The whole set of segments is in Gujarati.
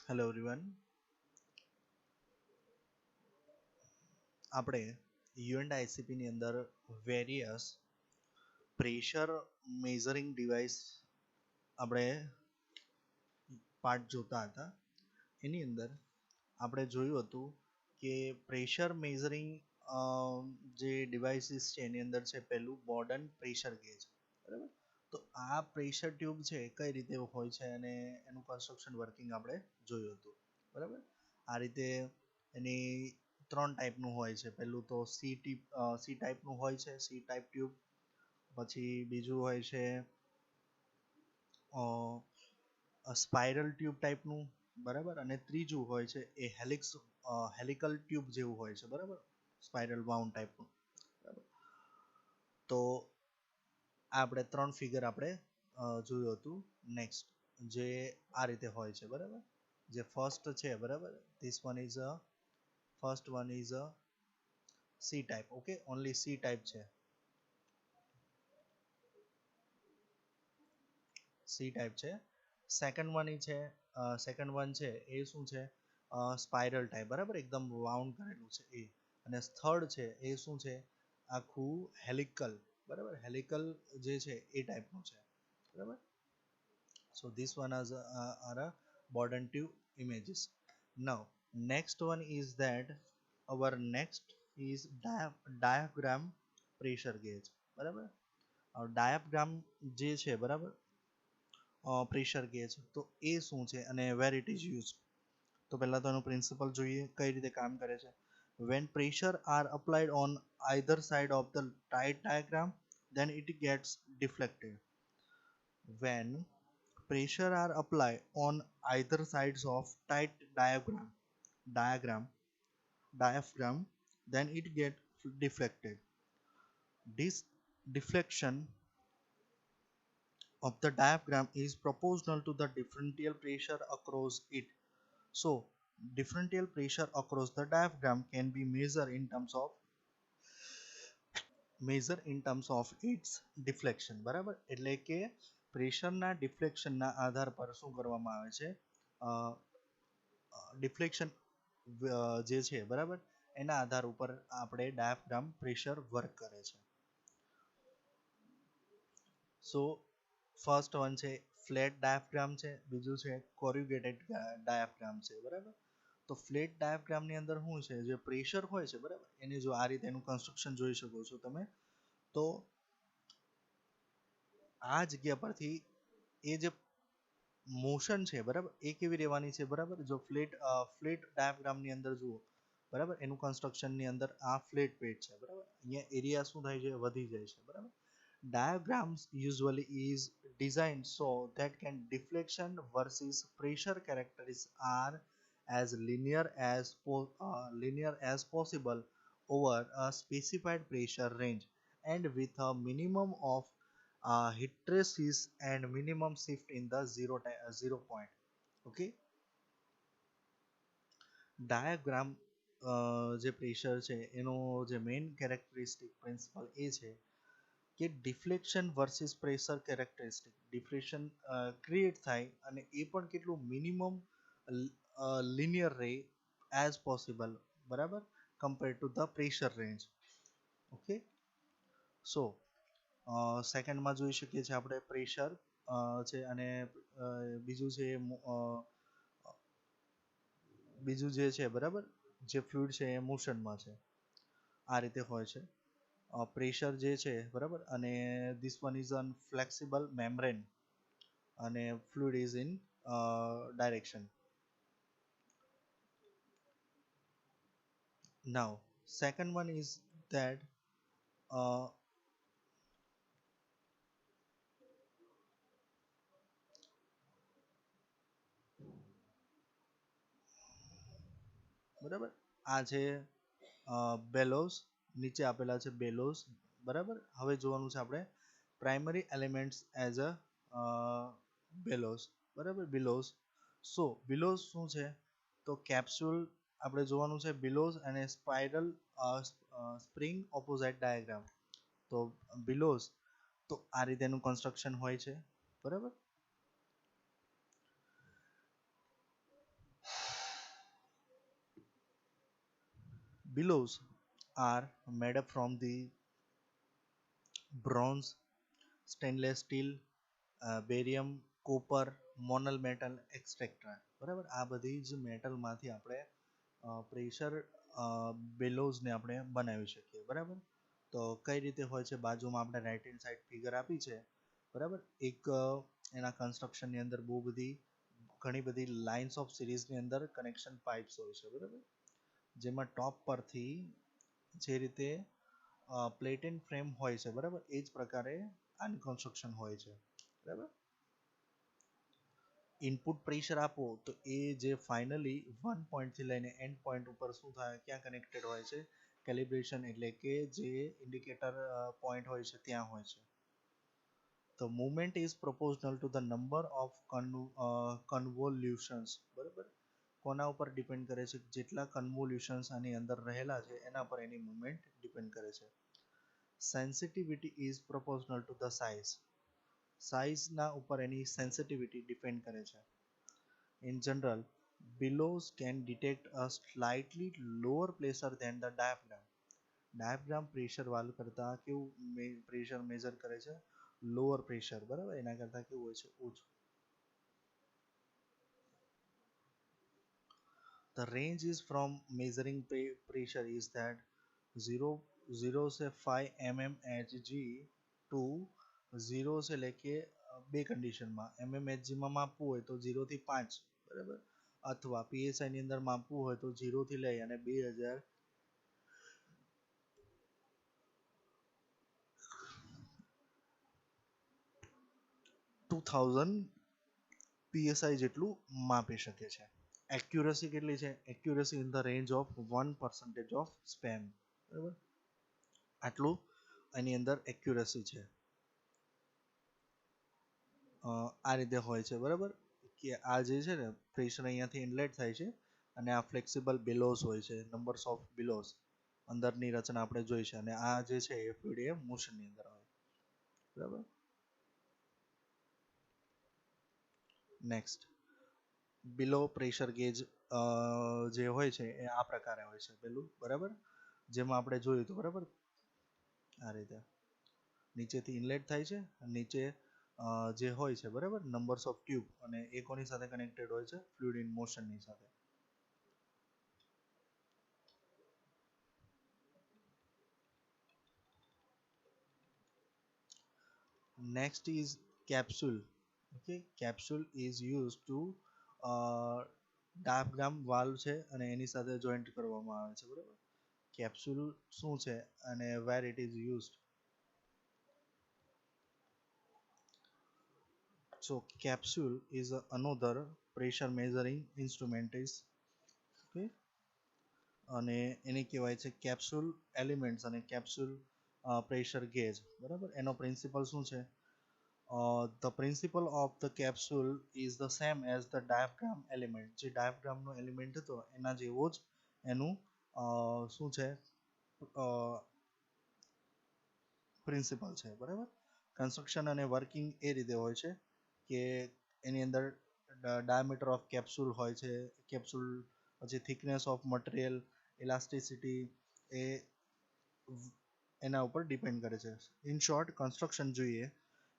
Hello everyone. આપણે યુએનઆઈસીપી ની અંદર વેરિયસ પ્રેશર મેઝરિંગ ડિવાઇસ આપણે પાર્ટ જોતા હતા. એની અંદર આપણે જોયું હતું કે પ્રેશર મેઝરિંગ જે ડિવાઇસીસ છે એની અંદર છે પહેલું બોર્ડન પ્રેશર ગેજ. બરાબર, તો આ પ્રેશર ટ્યુબ છે કઈ રીતે હોય છે અને એનું કન્સ્ટ્રક્શન વર્કિંગ આપણે જોયું હતું. બરાબર, આ રીતે એની ત્રણ ટાઈપનું હોય છે. પહેલું તો સી ટાઈપનું હોય છે, સી ટાઈપ ટ્યુબ. પછી બીજું હોય છે સ્પાઇરલ ટ્યુબ ટાઈપનું. બરાબર, અને ત્રીજું હોય છે એ હેલિકલ ટ્યુબ જેવું હોય છે. બરાબર, સ્પાઇરલ વાઉન્ડ ટાઈપનું. બરાબર, તો આપણે ત્રણ ફિગર આપણે જોયું હતું. નેક્સ્ટ જે આ રીતે હોય છે. બરાબર, જે ફર્સ્ટ છે, બરાબર, this one is first one is C type. Okay, only C type છે. સી ટાઈપ છે. સેકન્ડ વન છે એ શું છે? Spiral type. બરાબર, એકદમ વાઉન્ડ કરેલું છે એ. અને થર્ડ છે એ શું છે? આખું હેલિકલ. બરાબર, હેલિકલ જે છે એ ટાઈપનું છે. બરાબર, so this one are a Borden tube images. Now next one is that our next is diaphragm pressure gauge. બરાબર, ડાયાફ્રામ જે છે, બરાબર, પ્રેશર ગેજ, તો એ શું છે અને વેર ઇટ ઇઝ યુઝ. તો પહેલા તો એનું પ્રિન્સિપલ જોઈએ કઈ રીતે કામ કરે છે. when pressure are applied on either side of the tight diagram, then it gets deflected. When pressure are applied on either sides of tight diaphragm, then it get deflected. This deflection of the diaphragm is proportional to the differential pressure across it. So differential pressure across the diaphragm can be measured in terms of its deflection. બરાબર, એટલે કે પ્રેશરના ડિફ્લેક્શનના આધાર પર શું કરવામાં આવે છે? ડિફ્લેક્શન જે છે, બરાબર, એના આધાર ઉપર આપણે ડાયાફ્રામ પ્રેશર વર્ક કરે છે. સો ફર્સ્ટ વન છે ફ્લેટ ડાયાફ્રામ છે, બીજું છે કોર્યુગેટેડ ડાયાફ્રામ છે. બરાબર, તો ફ્લેટ ડાયાફ્રામની અંદર શું છે? જે પ્રેશર હોય છે, બરાબર, એની જો આ રીતે એનું કન્સ્ટ્રક્શન જોઈ શકો છો તમે, તો આ જગ્યા પરથી એ જે મોશન છે, બરાબર, એ કેવી રહેવાની છે? બરાબર, જો ફ્લેટ ડાયાફ્રામની અંદર જુઓ, બરાબર, એનું કન્સ્ટ્રક્શનની અંદર આ ફ્લેટ પ્લેટ છે. બરાબર, અહીંયા એરિયા શું થાય છે? વધી જાય છે. બરાબર, diagrams usually is designed so that can deflection versus pressure characteristics are as linear as possible over a specified pressure range and with a minimum of hysteresis and minimum shift in the zero point. Okay, diagram જે પ્રેશર છે એનો જે મેઇન કેરેક્ટરિસ્ટિક પ્રિન્સિપલ એ છે કે deflection versus pressure characteristic. Deflection create થાય અને એ પણ કેટલું મિનિમમ લિનિયર રહે એઝ પોસિબલ. બરાબર, compare to the pressure range. Okay, so સેકન્ડમાં જોઈ શકીએ છીએ આપણે પ્રેશર છે અને બીજું છે બીજું જે છે, બરાબર, જે ફ્લુઇડ છે એ મોશનમાં છે. આ રીતે હોય છે પ્રેશર જે છે. બરાબર, અને this one is an flexible membrane અને fluid is in direction. Now second one is that બરાબર, આ છે બેલોસ, નીચે આપેલા છે બેલોસ. બરાબર, હવે જોવાનું છે આપણે primary elements as a bellows. બરાબર, બિલોસ. સો બિલોસ શું છે? તો કેપ્સ્યુલ આપણે જોવાનું છે બિલોસ અને સ્પાઇરલ સ્પ્રિંગ ઓપોઝાઇટ ડાયાગ્રામ. તો બિલોસ, તો આ રીતેનું કન્સ્ટ્રક્શન હોય છે. બરાબર, Bellows are made up from the bronze, stainless steel, barium, copper, Monel metal et cetera. બરાબર, આ બધી જ મેટલમાંથી આપણે પ્રેશર બેલોઝને આપણે બનાવી શકીએ. બરાબર, તો કઈ રીતે હોય છે, બાજુમાં આપણે રાઈટ હેન્ડ સાઈડ ફિગર આપી છે. બરાબર, એક એના કન્સ્ટ્રક્શનની અંદર બહુ બધી ઘણી બધી લાઇન્સ ઓફ સિરીઝની અંદર કનેક્શન પાઇપ્સ હોય છે. બરાબર, જેમાં ટોપ પરથી જે રીતે પ્લેટ એન્ડ ફ્રેમ હોય છે. બરાબર, એ જ પ્રકારે આની કન્સ્ટ્રક્શન હોય છે. બરાબર, ઇનપુટ પ્રેશર આપો તો એ જે ફાઇનલી વન પોઈન્ટથી લઈને એન્ડ પોઈન્ટ ઉપર શું થાય, ક્યાં કનેક્ટેડ હોય છે, કેલિબ્રેશન એટલે કે જે ઇન્ડિકેટર પોઈન્ટ હોય છે ત્યાં હોય છે. તો movement is proportional to the number of convolutions. બરાબર, કોના ઉપર ડિપેન્ડ કરે છે, જેટલા કન્વોલ્યુશન્સ આની અંદર રહેલા છે એના પર એની મુવમેન્ટ ડિપેન્ડ કરે છે. Sensitivity is proportional to the size. સાઇઝના ઉપર એની સેન્સિટિવિટી ડિપેન્ડ કરે છે. In general, bellows can detect a slightly lower pressure than the diaphragm. Diaphragm pressure valve કરતાં કેવું પ્રેશર મેજર કરે છે, લોઅર પ્રેશર. બરાબર, એના કરતાં કેવું હોય છે, ઓછું. The range is from measuring pressure is that 0 से 5 mm Hg to 0 से लेके બે કન્ડિશનમાં mmHg માં માપવું હોય તો 0 થી 5. બરાબર, અથવા PSI ની અંદર માપવું હોય તો 0 થી લઈ અને 2000 PSI જેટલું માપી શકે છે. એક્યુરસી કેટલી છે, accuracy in the range of 1% of spam. બરાબર, આટલું એની અંદર એક્યુરસી છે. આ રીતે હોય છે. બરાબર, કે આ જે છે ને પ્રેશર અહીંયાથી ઇનલેટ થાય છે અને આ ફ્લેક્સિબલ બિલોઝ હોય છે, નંબર્સ ઓફ બિલોઝ અંદરની રચના આપણે જોઈ છે, અને આ જે છે એ ફ્લુઇડ એ મોશનની અંદર હોય. બરાબર, નેક્સ્ટ બિલો પ્રેશર ગેજ જે હોય છે એ આ પ્રકારે હોય છે. પેલું બરાબર, જેમાં આપણે જોયું હતું. બરાબર, આ રીતે નીચેથી ઇનલેટ થાય છે, નીચે જે હોય છે. બરાબર, નંબર્સ ઓફ ટ્યુબ, અને એ કોની સાથે કનેક્ટેડ હોય છે, ફ્લુઇડ ઇન મોશનની સાથે. Next is capsule. Okay, capsule is used to diaphragm valve છે અને એની સાથે જોઈન્ટ કરવામાં આવે છે. બરાબર, કેપ્સ્યુલ શું છે અને where it is used. So capsule is another pressure measuring instrument is. Okay, અને એને કહેવાય છે કેપ્સ્યુલ એલિમેન્ટ્સ અને કેપ્સ્યુલ પ્રેશર ગેજ. બરાબર, એનો પ્રિન્સિપલ શું છે, the principle of the capsule is the same as the diaphragm element. જે ડાયાફ્રામનો એલિમેન્ટ હતો એના જેવો જ એનું શું છે, પ્રિન્સિપલ છે. બરાબર, કન્સ્ટ્રક્શન અને વર્કિંગ એ રીતે હોય છે કે એની અંદર ડાયામીટર ઓફ કેપ્સ્યુલ હોય છે, કેપ્સ્યુલ પછી થિકનેસ ઓફ મટીરિયલ, ઇલાસ્ટિસિટી, એ એના ઉપર ડિપેન્ડ કરે છે. ઇન શોર્ટ કન્સ્ટ્રક્શન જોઈએ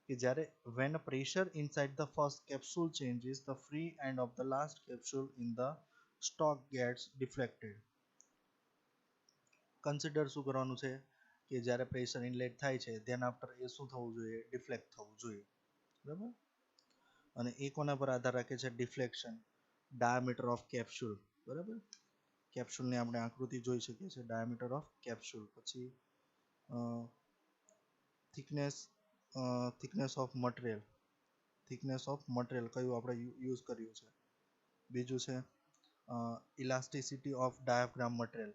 કે જ્યારે when pressure inside the first capsule changes, the free end of the last capsule in the stock gets deflected. Consider શું કરવાનું છે કે જ્યારે પ્રેશર ઇનલેટ થાય છે ધેન આફ્ટર એ શું થવું જોઈએ, ડિફ્લેક્ટ થવું જોઈએ. બરાબર, અને એ કોના પર આધાર રાખે છે, ડિફ્લેક્શન, ડાયામીટર ઓફ કેપ્સ્યુલ. બરાબર, કેપ્સ્યુલની આપણે આકૃતિ જોઈ શકીએ છીએ, ડાયામીટર ઓફ કેપ્સ્યુલ. પછી thickness, thickness of material, thickness of material કયું આપણે યુઝ કર્યું છે. બીજું છે elasticity of diaphragm material,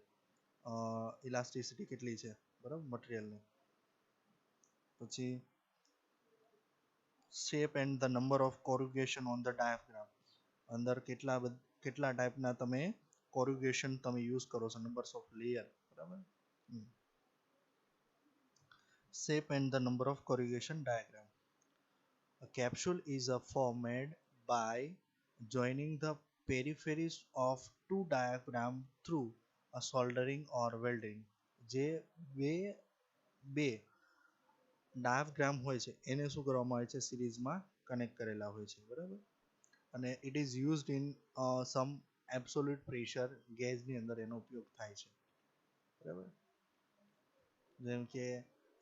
elasticity કેટલી છે. બરાબર, મટીરિયલની. પછી shape and the number of corrugation on the diaphragm. અંદર કેટલા ટાઈપના તમે કોરુગેશન તમે યુઝ કરો છો, નંબર્સ ઓફ લેયર. બરાબર, shape and the number of corrugation diagram. A capsule is a form made by joining the peripheries of two diaphragms through soldering or welding. જે બે બે ડાયાફ્રામ હોય છે એને શું કરવામાં આવે છે, સિરીઝમાં કનેક્ટ કરેલા હોય છે, બરાબર. અને it is used in sum absolute pressure ગેજની અંદર એનો ઉપયોગ થાય છે, બરાબર. જેમ કે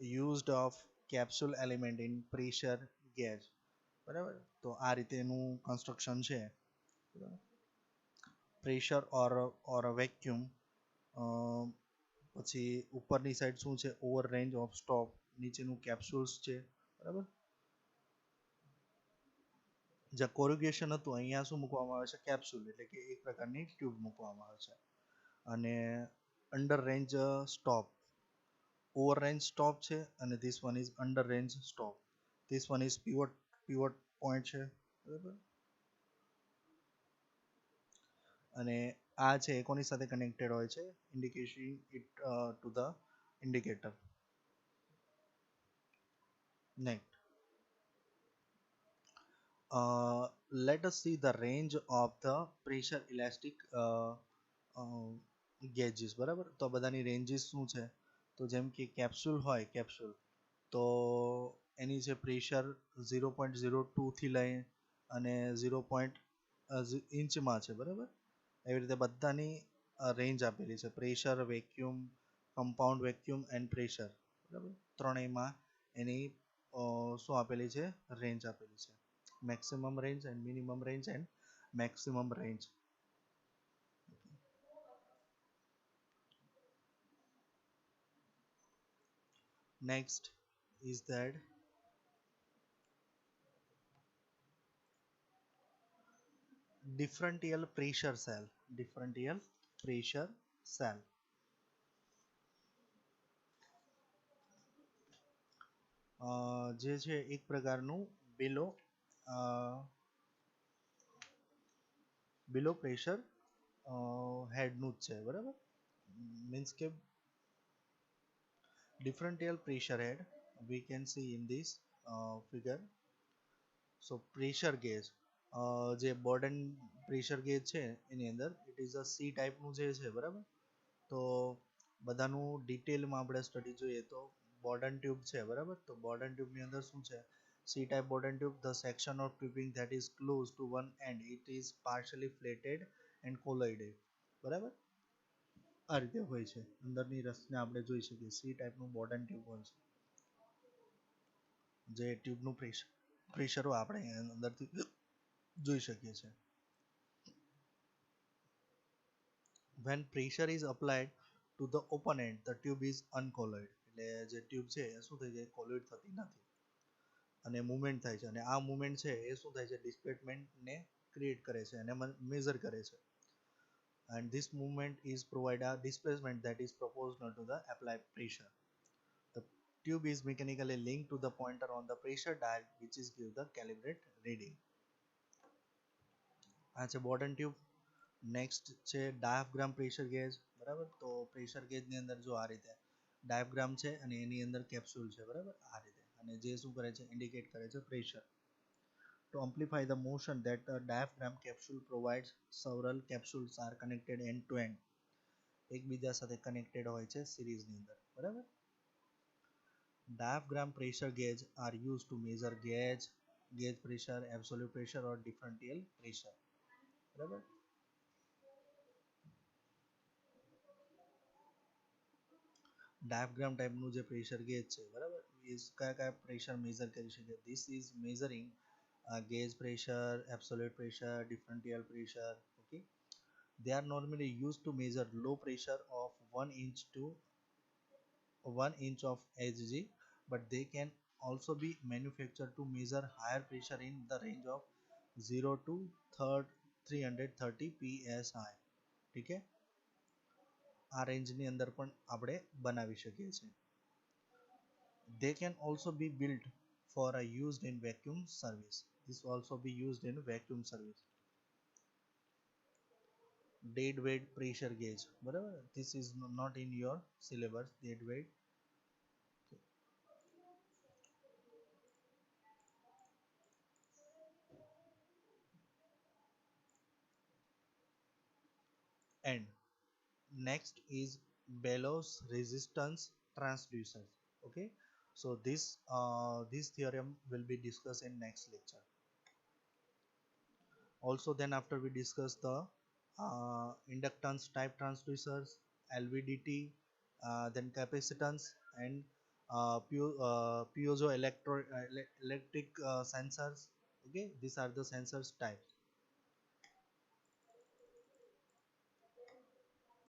used of capsule element in pressure gauge, બરાબર. તો આ રીતે એનું કન્સ્ટ્રક્શન છે, બરાબર. પ્રેશર ઓર વેક્યુમ, પછી ઉપરની સાઈડ શું છે, ઓવર રેન્જ ઓફ સ્ટોપ, નીચેનું કેપ્સ્યુલ્સ છે, બરાબર. જ્યાં કોરુગેશન હતું અહીંયા શું મૂકવામાં આવે છે, કેપ્સ્યુલ એટલે કે એક પ્રકારની ટ્યુબ મૂકવામાં આવે છે. અને under range stop, over range stop છે, અને this one is under range stop. This one is pivot point છે, બરાબર. અને આ છે એ કોની સાથે કનેક્ટેડ હોય છે, indication it to the indicator. Next, let us see the range of the pressure elastic gauges, બરાબર. તો બધાની રેન્જીસ શું છે, તો જેમ કે કેપ્સ્યુલ હોય, કેપ્સ્યુલ તો એની જે પ્રેશર 0.02 થી લઈ અને 0.ઇંચમાં છે, બરાબર. એવી રીતે બધાની રેન્જ આપેલી છે, pressure, vacuum, compound vacuum and pressure, બરાબર. ત્રણેયમાં એની શું આપેલી છે, રેન્જ આપેલી છે. maximum range and minimum range and maximum range. Next is that differential pressure cell. Differential pressure cell. જે છે એક પ્રકારનું below pressure હેડનું જ છે, બરાબર. મીન્સ કે differential pressure head we can see in this figure. So pressure gauge, જે બોર્ડન પ્રેશર ગેજ છે એની અંદર ઇટ ઇઝ અ સી ટાઈપનું જે છે, બરાબર. તો બધાનું ડિટેલમાં આપણે સ્ટડી જોઈએ તો બોર્ડન ટ્યુબ છે, બરાબર. તો બોર્ડન ટ્યુબની અંદર શું છે, C type Bourdon tube, the section of tubing that is close to one and it is partially flattened and coiled, બરાબર. આ રીતે હોય છે, અંદરની રસને આપણે જોઈ શકીએ, સી ટાઈપનું બોર્ડન ટ્યુબ હોય છે, જે ટ્યુબનું પ્રેશર આપણે અંદરથી જોઈ શકીએ છીએ. When pressure is applied to the open end the tube is uncolloid, એટલે જે ટ્યુબ છે એ શું થઈ જાય, કોલોઇડ થતી નથી અને મૂવમેન્ટ થાય છે. અને આ મૂવમેન્ટ છે એ શું થાય છે, ડિસ્પ્લેસમેન્ટને ક્રિએટ કરે છે અને મેઝર કરે છે. and this movement is provide a displacement that is proportional to the applied pressure. The tube is mechanically linked to the pointer on the pressure dial which is give the calibrate reading. આ છે બોર્ડન ટ્યુબ. નેક્સ્ટ છે ડાયાફ્રામ પ્રેશર ગેજ, બરાબર. તો પ્રેશર ગેજની અંદર જો આ રીતે ડાયાફ્રામ છે અને એની અંદર કેપ્સ્યુલ છે, બરાબર, આ રીતે. અને જે શું કરે છે, ઇન્ડિકેટ કરે છે pressure. To amplify the motion that a diaphragm capsule provides, several capsules are connected end to end. એકબીજા સાથે કનેક્ટેડ હોય છે સિરીઝની અંદર, બરાબર. Diaphragm pressure gauge are used to measure gauge pressure, absolute pressure or differential pressure, બરાબર. ડાયાફ્રામ ટાઈપનું જે પ્રેશર ગેજ છે, બરાબર, એ કયા કયા પ્રેશર મેઝર કરી શકે. This is measuring gauge pressure, absolute pressure, differential pressure. Okay, they are normally used to measure low pressure of 1 inch to 1 inch of Hg, but they can also be manufactured to measure higher pressure in the range of 0 to 330 psi. ઠીક છે, આ રેન્જની અંદર પણ આપણે બનાવી શકીએ છીએ. They can also be built for a used in vacuum service. This also be used in vacuum service. Dead weight pressure gauge, બરાબર. This is not in your syllabus. Dead weight and next is bellows resistance transducer. Okay, so this theorem will be discussed in next lecture. Also, then after we discuss the inductance type transducers, LVDT, then capacitance, and piezoelectric sensors. Okay, these are the sensors types.